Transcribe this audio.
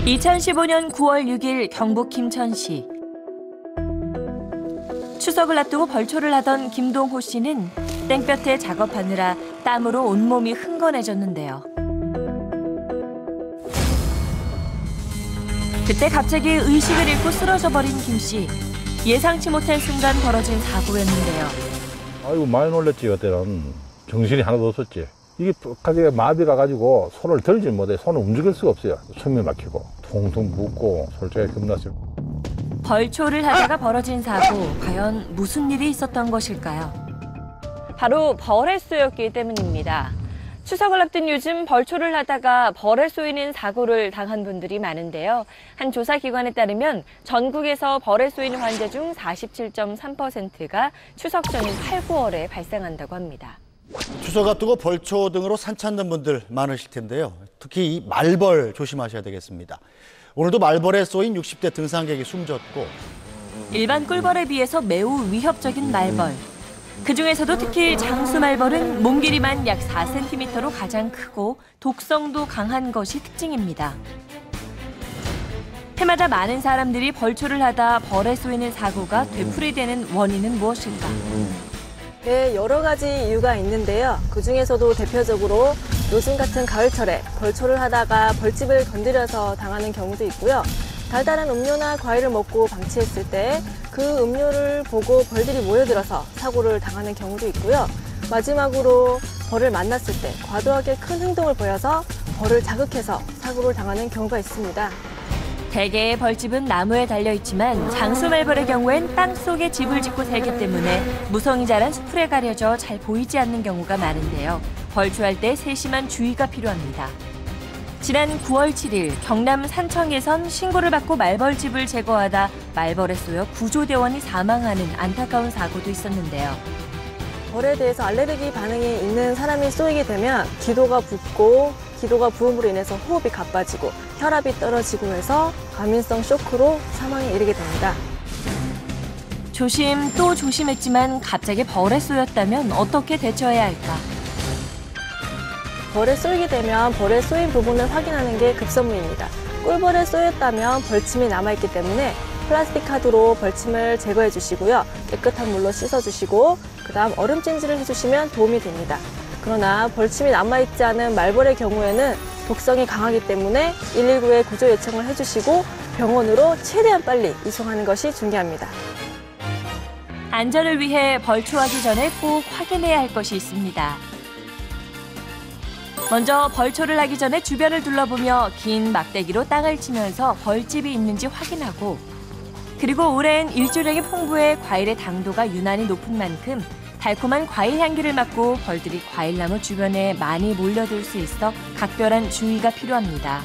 2015년 9월 6일 경북 김천시. 추석을 앞두고 벌초를 하던 김동호 씨는 땡볕에 작업하느라 땀으로 온몸이 흥건해졌는데요. 그때 갑자기 의식을 잃고 쓰러져 버린 김 씨. 예상치 못한 순간 벌어진 사고였는데요. 아이고 많이 놀랬지. 그때는 정신이 하나도 없었지. 이게 갑자기 마비가 가지고 손을 들지 못해. 손을 움직일 수가 없어요. 숨이 막히고 통통 붓고 솔직히 겁났어요. 벌초를 하다가 벌어진 사고, 과연 무슨 일이 있었던 것일까요? 바로 벌에 쏘였기 때문입니다. 추석을 앞둔 요즘 벌초를 하다가 벌에 쏘이는 사고를 당한 분들이 많은데요. 한 조사기관에 따르면 전국에서 벌에 쏘이는 환자 중 47.3%가 추석 전인 8, 9월에 발생한다고 합니다. 추석 앞두고 벌초 등으로 산 찾는 분들 많으실 텐데요. 특히 이 말벌 조심하셔야 되겠습니다. 오늘도 말벌에 쏘인 60대 등산객이 숨졌고, 일반 꿀벌에 비해서 매우 위협적인 말벌. 그중에서도 특히 장수말벌은 몸 길이만 약 4cm로 가장 크고 독성도 강한 것이 특징입니다. 해마다 많은 사람들이 벌초를 하다 벌에 쏘이는 사고가 되풀이되는 원인은 무엇일까? 네, 여러 가지 이유가 있는데요. 그중에서도 대표적으로 요즘 같은 가을철에 벌초를 하다가 벌집을 건드려서 당하는 경우도 있고요. 달달한 음료나 과일을 먹고 방치했을 때 그 음료를 보고 벌들이 모여들어서 사고를 당하는 경우도 있고요. 마지막으로 벌을 만났을 때 과도하게 큰 행동을 보여서 벌을 자극해서 사고를 당하는 경우가 있습니다. 대개의 벌집은 나무에 달려있지만 장수말벌의 경우엔 땅속에 집을 짓고 살기 때문에 무성이 자란 수풀에 가려져 잘 보이지 않는 경우가 많은데요. 벌초할 때 세심한 주의가 필요합니다. 지난 9월 7일 경남 산청에선 신고를 받고 말벌집을 제거하다 말벌에 쏘여 구조대원이 사망하는 안타까운 사고도 있었는데요. 벌에 대해서 알레르기 반응이 있는 사람이 쏘이게 되면 기도가 붓고 기도가 부음으로 인해서 호흡이 가빠지고 혈압이 떨어지고 해서 과민성 쇼크로 사망에 이르게 됩니다. 조심 또 조심했지만 갑자기 벌에 쏘였다면 어떻게 대처해야 할까? 벌에 쏘이게 되면 벌에 쏘인 부분을 확인하는 게 급선무입니다. 꿀벌에 쏘였다면 벌침이 남아있기 때문에 플라스틱 카드로 벌침을 제거해 주시고요. 깨끗한 물로 씻어주시고 그다음 얼음 찜질을 해주시면 도움이 됩니다. 그러나 벌침이 남아있지 않은 말벌의 경우에는 독성이 강하기 때문에 119에 구조 요청을 해주시고 병원으로 최대한 빨리 이송하는 것이 중요합니다. 안전을 위해 벌초하기 전에 꼭 확인해야 할 것이 있습니다. 먼저 벌초를 하기 전에 주변을 둘러보며 긴 막대기로 땅을 치면서 벌집이 있는지 확인하고, 그리고 오랜 일조량의 풍부해 과일의 당도가 유난히 높은 만큼 달콤한 과일 향기를 맡고 벌들이 과일나무 주변에 많이 몰려들 수 있어 각별한 주의가 필요합니다.